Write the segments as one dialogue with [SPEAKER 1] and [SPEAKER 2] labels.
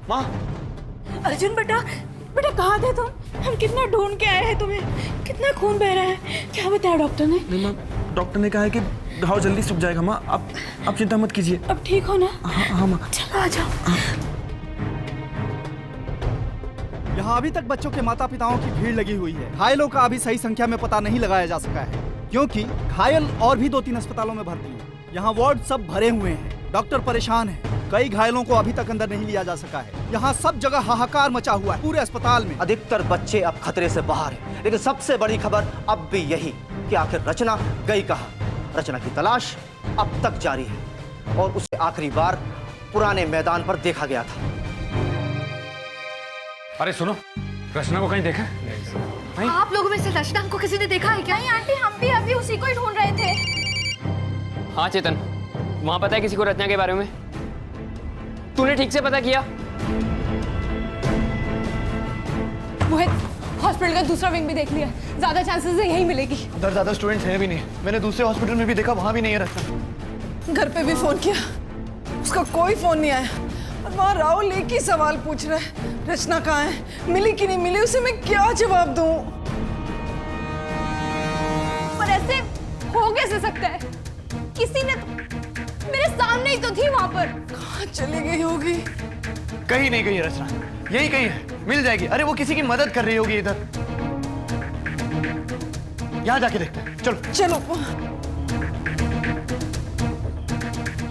[SPEAKER 1] माँ।
[SPEAKER 2] अर्जुन बेटा, बेटा कहाँ थे तुम? हम कितना ढूंढ के आए हैं तुम्हें, कितना खून बह रहा है। क्या बताया डॉक्टर ने?
[SPEAKER 1] नहीं माँ, डॉक्टर ने कहा है कि घाव जल्दी सूख जाएगा माँ। आप चिंता मत कीजिए।
[SPEAKER 2] अब ठीक हो ना?
[SPEAKER 1] हाँ माँ।
[SPEAKER 2] चलो आ जाओ।
[SPEAKER 3] यहाँ अभी तक बच्चों के माता पिताओं की भीड़ लगी हुई है। घायलों का अभी सही संख्या में पता नहीं लगाया जा सका है, क्योंकि घायल और भी 2-3 अस्पतालों में भर्ती हैं। यहाँ वार्ड सब भरे हुए हैं, डॉक्टर परेशान हैं। कई घायलों को अभी तक अंदर नहीं लिया जा सका है। यहाँ सब जगह हाहाकार मचा हुआ है पूरे अस्पताल में।
[SPEAKER 4] अधिकतर बच्चे अब खतरे से बाहर हैं, लेकिन सबसे बड़ी खबर अब भी यही कि आखिर रचना गई कहाँ। रचना की तलाश अब तक जारी है और उसे आखिरी बार पुराने मैदान पर देखा गया था।
[SPEAKER 1] अरे सुनो, रचना को कहीं देखा? नहीं।
[SPEAKER 5] आप लोगों में से रचना को किसी ने देखा है क्या? नहीं आंटी, हम भी अभी उसी को ही ढूंढ रहे थे।
[SPEAKER 6] हाँ चेतन, वहां पता है किसी को रचना के बारे में? तूने ठीक से पता किया?
[SPEAKER 2] मोहित, हॉस्पिटल का दूसरा विंग भी देख लिया, ज्यादा चांसेस है यही मिलेगी।
[SPEAKER 7] उधर ज्यादा स्टूडेंट्स हैं भी नहीं। मैंने दूसरे हॉस्पिटल में भी देखा, वहां भी नहीं है रचना।
[SPEAKER 8] घर पे भी फोन किया, उसका कोई फोन नहीं आया। और वहाँ राहुल एक ही सवाल पूछ रहा है, रचना कहाँ है, मिली कि नहीं मिली, उसे मैं क्या जवाब दूं?
[SPEAKER 5] पर ऐसे हो कैसे सकता है? किसी ने मेरे सामने ही तो थी वहां पर।
[SPEAKER 8] कहाँ चली गई होगी?
[SPEAKER 7] कहीं नहीं गई है रचना, यही कहीं है, मिल जाएगी। अरे वो किसी की मदद कर रही होगी इधर। यहाँ जाके देखते हैं, चलो
[SPEAKER 8] चलो।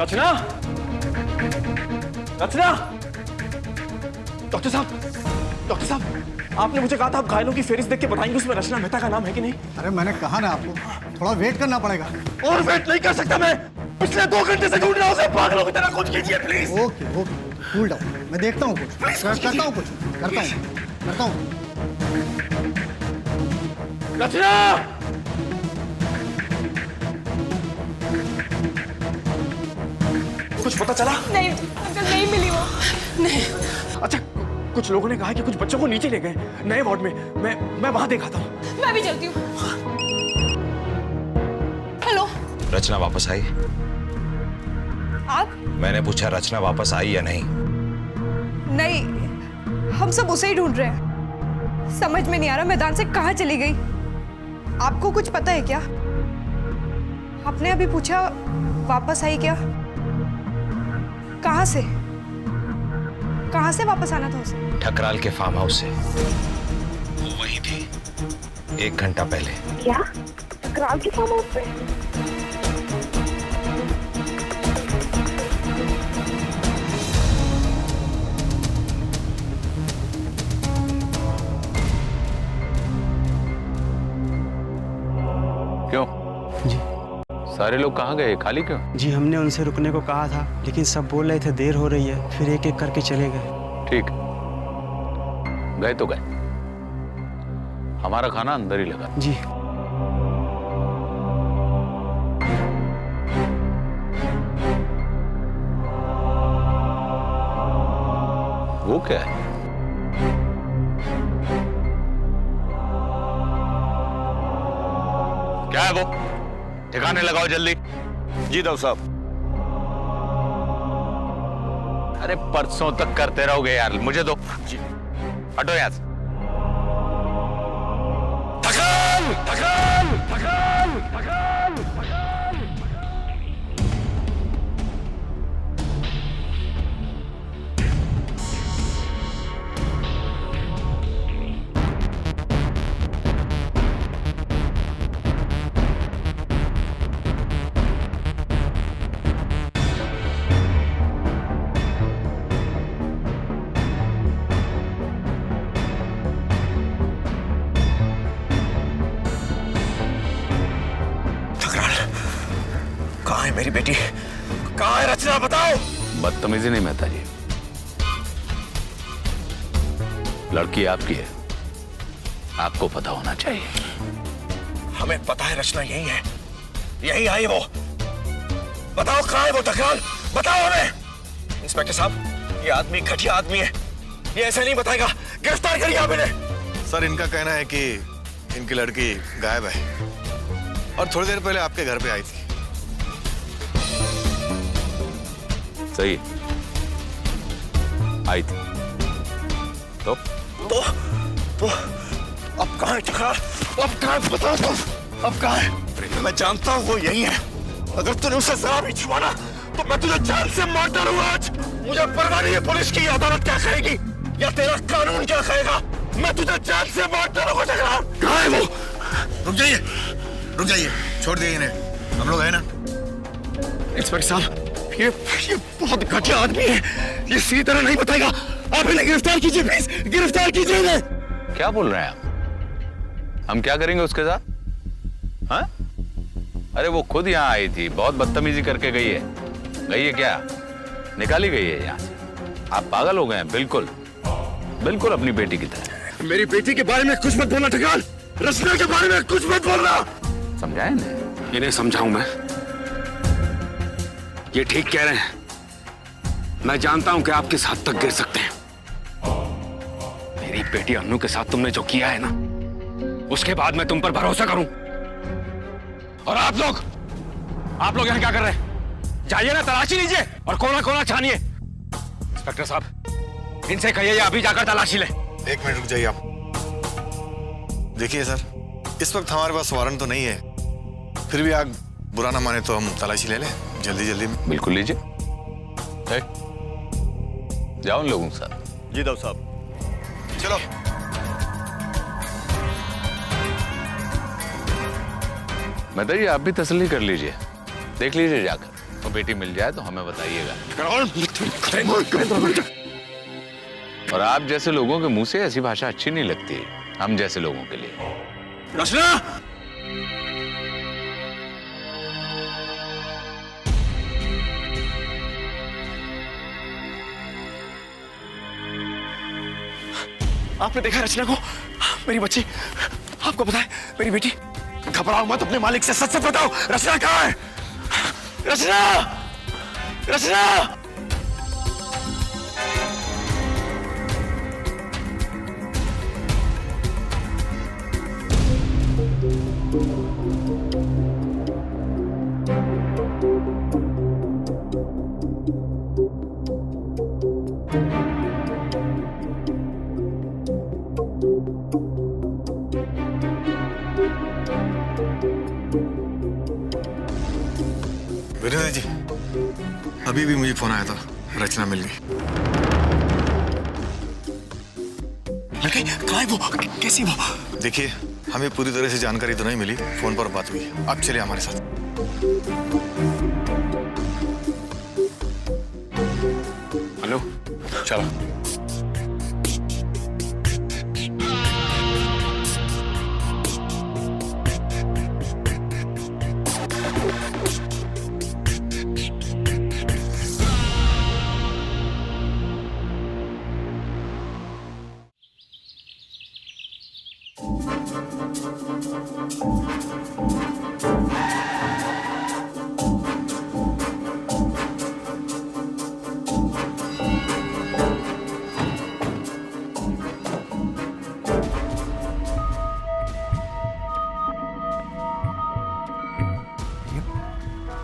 [SPEAKER 1] रचना, रचना। डॉक्टर साहब, आपने मुझे कहा था आप घायलों की फेरिस्त देख के बताएंगे उसमें रचना मेहता का नाम है कि नहीं?
[SPEAKER 9] अरे मैंने कहा ना आपको, थोड़ा वेट करना पड़ेगा।
[SPEAKER 1] और वेट नहीं कर सकता मैं, पिछले 2 घंटे से ढूंढ रहा हूं उसे। पागलों की तरह कुछ कीजिए प्लीज।
[SPEAKER 9] ओके, कूल डाउन, मैं देखता हूँ कुछ, करता हूँ कुछ, करता हूँ।
[SPEAKER 1] रचना, कुछ पता चला?
[SPEAKER 2] नहीं अंकल, नहीं मिली वो।
[SPEAKER 8] नहीं।
[SPEAKER 1] अच्छा, कुछ लोगों ने कहा कि कुछ बच्चों को नीचे ले गए नए वार्ड में। मैं वहां देखा था।
[SPEAKER 2] मैं भी चलती हूँ। हेलो,
[SPEAKER 10] रचना वापस आई?
[SPEAKER 8] आप?
[SPEAKER 10] मैंने पूछा रचना वापस आई या नहीं?
[SPEAKER 8] नहीं, हम सब उसे ही ढूंढ रहे हैं। समझ में नहीं आ रहा मैदान से कहाँ चली गई। आपको कुछ पता है क्या? आपने अभी पूछा वापस आई क्या? कहाँ से वापस आना था उसे?
[SPEAKER 10] ठकराल के फार्म हाउस से। वो वहीं थी 1 घंटा पहले।
[SPEAKER 5] क्या? ठकराल के फार्म हाउस पे?
[SPEAKER 11] क्यों जी? सारे लोग कहाँ गए? खाली क्यों?
[SPEAKER 12] जी हमने उनसे रुकने को कहा था, लेकिन सब बोल रहे थे देर हो रही है, फिर एक एक करके चले गए।
[SPEAKER 11] ठीक, गए तो गए। हमारा खाना अंदर ही लगा।
[SPEAKER 12] जी।
[SPEAKER 11] वो क्या है? क्या है वो? ठिकाने लगाओ जल्दी।
[SPEAKER 10] जी दाऊ साहब।
[SPEAKER 11] अरे परसों तक करते रहोगे यार, मुझे दो। जी। हटो यहाँ से।
[SPEAKER 1] ठकराल, ठकराल, ठकराल, ठकराल, ठकराल।
[SPEAKER 10] कहाँ है मेरी बेटी? कहाँ है रचना? बताओ।
[SPEAKER 11] बदतमीजी नहीं मेहता जी, लड़की आपकी है, आपको पता होना चाहिए।
[SPEAKER 10] हमें पता है रचना यही है, यही आई वो। बताओ कहाँ है वो ठकराल, बताओ हमें। इंस्पेक्टर साहब, ये आदमी घटिया आदमी है, ये ऐसे नहीं बताएगा। गिरफ्तार करिए आप इन्हें।
[SPEAKER 13] सर इनका कहना है कि इनकी लड़की गायब है और थोड़ी देर पहले आपके घर पे आई थी।
[SPEAKER 11] सही, आई थी। तो
[SPEAKER 10] अब कहाँ है टकराल? अब कहाँ है बता दो, अब कहाँ है? मैं जानता हूँ वो यही है। अगर तूने उसे जरा भी छुआ ना तो मैं तुझे जान से मार डालूंगा आज। मुझे परवाह नहीं है पुलिस की अदालत क्या कहेगी या तेरा कानून क्या कहेगा, मैं तुझे जान से मार डालूंगा टकराल।
[SPEAKER 13] कहाँ है वो? रुक जाइए, छोड़ दिए इन्हें, हम लोग है ना।
[SPEAKER 10] इंस्पेक्टर साहब, ये बहुत घटिया आदमी है, ये सीधी तरह नहीं बताएगा। आप इन्हें गिरफ्तार कीजिए प्लीज, गिरफ्तार कीजिए इन्हें।
[SPEAKER 11] क्या बोल रहे हैं आप? हम क्या करेंगे उसके साथ? हाँ? अरे वो खुद यहाँ आई थी, बहुत बदतमीजी करके गई है क्या? निकाली गई है यहाँ से। आप पागल हो गए हैं, बिल्कुल अपनी बेटी की तरह।
[SPEAKER 10] मेरी बेटी के बारे में कुछ मत बोलना टकराल, रचना के बारे में कुछ मत बोलना।
[SPEAKER 11] समझाए ना?
[SPEAKER 10] इन्हें समझाऊं मैं? ये ठीक कह रहे हैं। मैं जानता हूं कि आप किस हद तक गिर सकते हैं। मेरी बेटी अन्नू के साथ तुमने जो किया है ना, उसके बाद मैं तुम पर भरोसा करूं। और आप लोग यहां क्या कर रहे हैं? जाइए ना, तलाशी लीजिए और कोना कोना छानिए। इंस्पेक्टर साहब, इनसे कहिए ये अभी जाकर तलाशी ले।
[SPEAKER 13] 1 मिनट रुक जाइए आप। देखिए सर, इस वक्त हमारे पास वारंट तो नहीं है, फिर भी आप बुरा ना माने तो हम तलाशी ले लें जल्दी में।
[SPEAKER 11] बिल्कुल लीजिए। जाओ उन लोगों के साथ।
[SPEAKER 13] जी दाऊ साहब। चलो।
[SPEAKER 11] बताइए, आप भी तसल्ली कर लीजिए, देख लीजिए जाकर, तो बेटी मिल जाए तो हमें बताइएगा। और आप जैसे लोगों के मुंह से ऐसी भाषा अच्छी नहीं लगती हम जैसे लोगों के लिए।
[SPEAKER 10] रचना! आपने देखा रचना को? मेरी बच्ची, आपको पता है मेरी बेटी? घबराओ मत, अपने मालिक से सच बताओ, रचना कहाँ है? रचना!
[SPEAKER 13] वीरेंद्र जी, अभी भी मुझे फोन आया था, रचना मिल गई।
[SPEAKER 10] कहाँ है वो? कैसी वो?
[SPEAKER 13] देखिए, हमें पूरी तरह से जानकारी तो नहीं मिली, फोन पर बात हुई। आप चलिए हमारे साथ।
[SPEAKER 10] हेलो, चलो।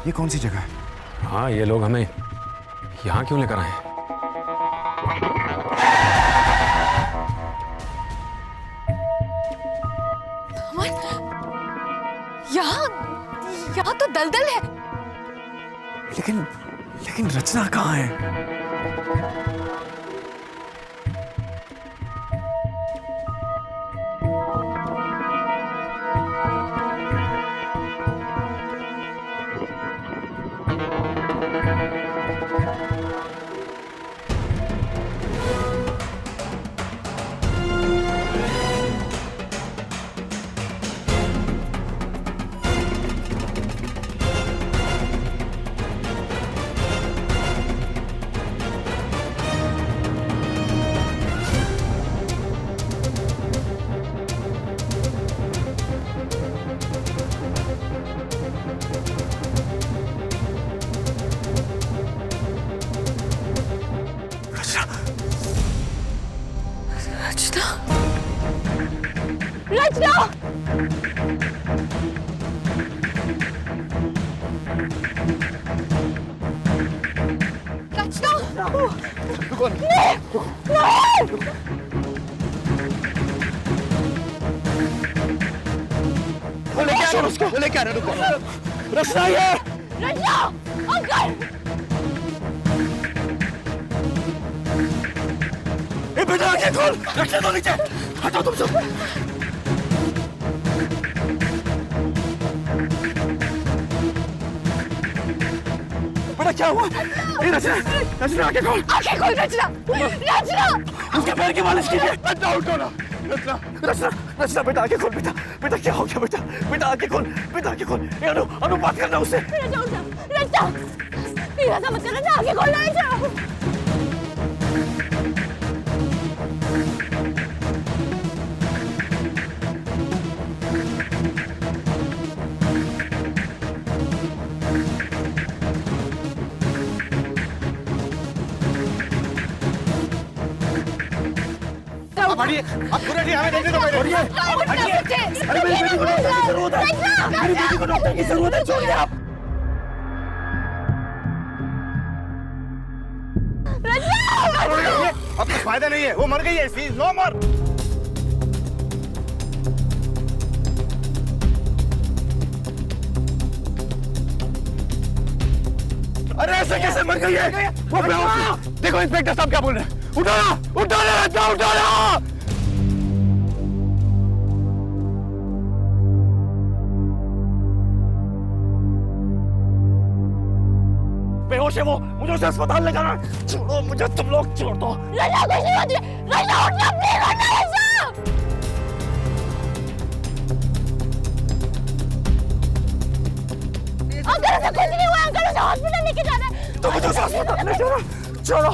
[SPEAKER 1] ये कौन सी जगह है?
[SPEAKER 10] हाँ, ये लोग हमें यहाँ क्यों लेकर आए हैं?
[SPEAKER 5] यहाँ तो दलदल है।
[SPEAKER 1] लेकिन रचना कहाँ है?
[SPEAKER 5] रचना!
[SPEAKER 1] कह रहे हो? रचना ये
[SPEAKER 5] रचना अंकल
[SPEAKER 1] ए बेटा आंखें खोल, रचना तो नीचे हटाओ तुम सब। बेटा क्या हुआ? ए रचना, रचना आंखें खोल।
[SPEAKER 5] आंखें खोल रचना, रचना
[SPEAKER 1] उसके पैर की मालिश कीजिए। रचना उठो ना, रचना, रचना, रचना बेटा आंखें खोल बेटा। बेटा क्या हो गया बेटा? बेटा आंखें खोल, बेटा आंखें खोल। ए अनु, अनु बात करना उससे।
[SPEAKER 5] रचना उठ जा, रचना इरादा मत करना, आंखें खोल रचना।
[SPEAKER 1] हटिए, आप पूरे नहीं हमें देखने दो पहले। हटिए, अरे मेरी बेटी को डॉक्टर की जरूरत है। मेरी बेटी को डॉक्टर की जरूरत है, छोड़िए आप। अब कुछ फायदा नहीं है, वो मर गई है, शी इज नो मोर। अरे ऐसे कैसे मर गई है? वो बेहोश। देखो इंस्पेक्टर साहब क्या बोल रहे हैं। उठाना, उठाना, रचना उठाना। बेहोश है वो, मुझे उसे अस्पताल ले जाना। छोड़ो मुझे, तुम लोग छोड़ दो।
[SPEAKER 5] रचना कुछ नहीं होती, रचना उठना, प्लीज उठना रचना। अंकल उसे कुछ नहीं हुआ, अंकल उसे हॉस्पिटल लेके जाना है।
[SPEAKER 1] तो मुझे उसे अस्पताल ले जाना, छोड़ो।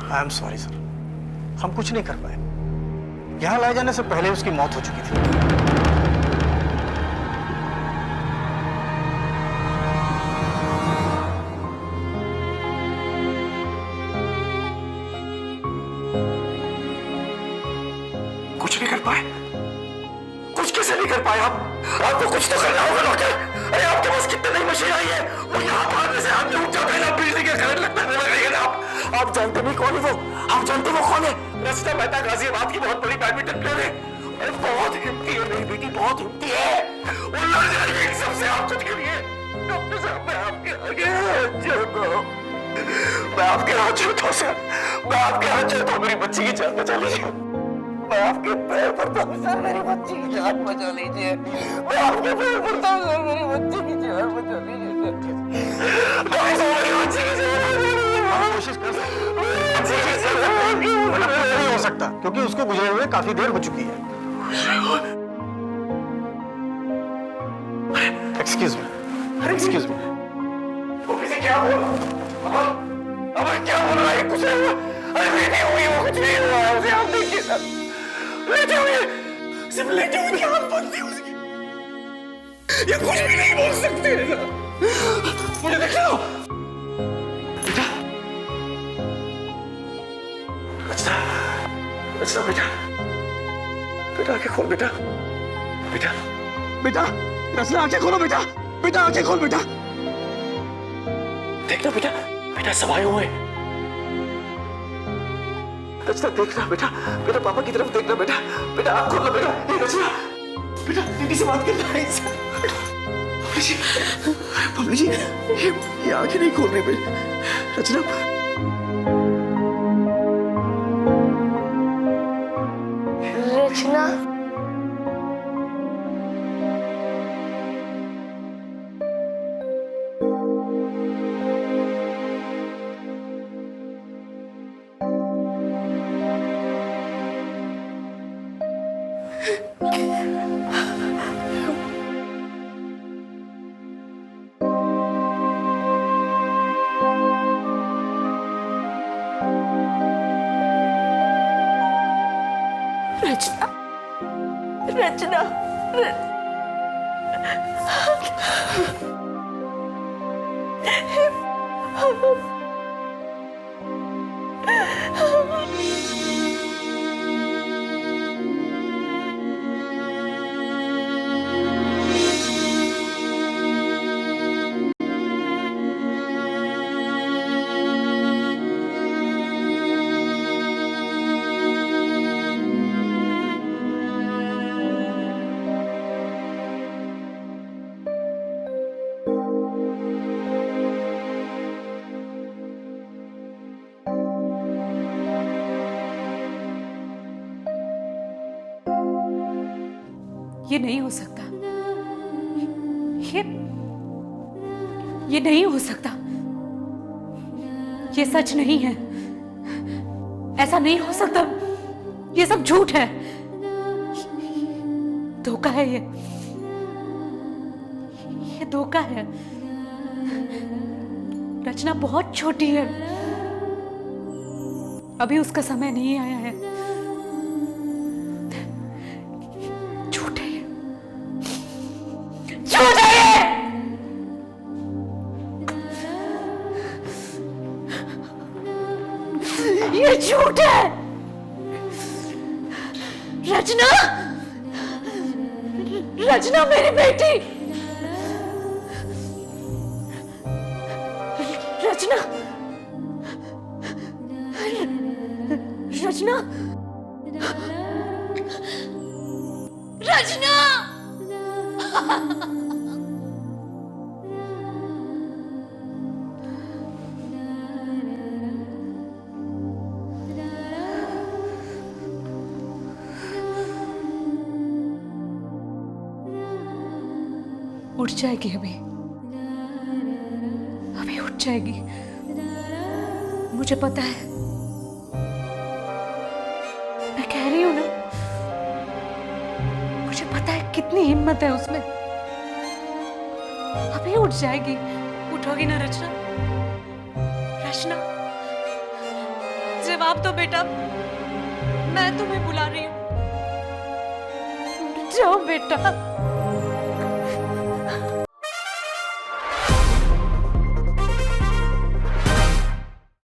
[SPEAKER 9] आई एम सॉरी सर, हम कुछ नहीं कर पाए। यहाँ लाए जाने से पहले उसकी मौत हो चुकी थी।
[SPEAKER 1] कुछ नहीं कर पाए? कुछ कैसे नहीं कर पाए आप? आपको कुछ तो करना होगा डॉक्टर। अरे आपके पास कितनी नई मशीन आई है, वो यहाँ मारने से आदमी उठ जाता है ना, बिजली का करंट लगता है ना आप जानते नहीं कौन है वो? आप जानते वो कौन है? रचना मेहता गाजियाबाद की बहुत बड़ी बैडमिंटन प्लेयर है। अरे बहुत हिम्मती है मेरी बेटी, बहुत हिम्मती है। वो लड़ जाएगी इन सबसे, आप कुछ करिए। डॉक्टर साहब मैं आपके आगे हाथ जोड़ता हूँ, मैं आपके हाथ जोड़ता हूँ सर, मैं आपके हाथ जोड़ता हूँ, मेरी बच्ची की जान बचा लीजिए। मैं आपके पैर पड़ता हूँ सर, मेरी बच्ची की जान बचा लीजिए। मैं आपके पैर पड़ता हूँ सर, मेरी बच्ची की जान बचा लीजिए। मेरी बच्ची की जान कोशिश कर नहीं हो सकता क्योंकि उसको गुजरे हुए काफी देर हो चुकी है। Excuse me, excuse me. वो किसी क्या बोला? अब क्या बोल रहा है? कुछ नहीं हुआ। अरे बेटी हुई, वो कुछ नहीं हुआ है। उसे आप देखिए सर, लेटे हुए, सिर्फ लेटे हुए की आंख बंद थी उसकी। ये कुछ भी नहीं बोल सकते हैं सर, मुझे देख लो। अच्छा बेटा, बेटा आंखें खोल बेटा, बेटा, बेटा, रचना आंखें खोलो बेटा, बेटा आंखें खोल बेटा, देखना बेटा, बेटा सब आए हुए हैं। रचना देखना बेटा, बेटा पापा की तरफ देखना बेटा, बेटा आँख खोलना बेटा। ये रचना बेटा दीदी से बात करना है। बबली जी ये आंखें नहीं खोल रहे बेटा। रचना
[SPEAKER 5] रचना रचना
[SPEAKER 2] ये नहीं हो सकता, ये नहीं हो सकता, ये सच नहीं है, ऐसा नहीं हो सकता, ये सब झूठ है, धोखा है ये धोखा है। रचना बहुत छोटी है, अभी उसका समय नहीं आया है। ये झूठ है। रचना, रचना मेरी बेटी, रचना, रचना, रचना। उठ जाएगी अभी उठ जाएगी, मुझे पता है, मैं कह रही हूं ना, मुझे पता है कितनी हिम्मत है उसमें, अभी उठ जाएगी। उठोगी ना रचना? रचना जवाब दो बेटा, मैं तुम्हें बुला रही हूं, उठ जाओ बेटा।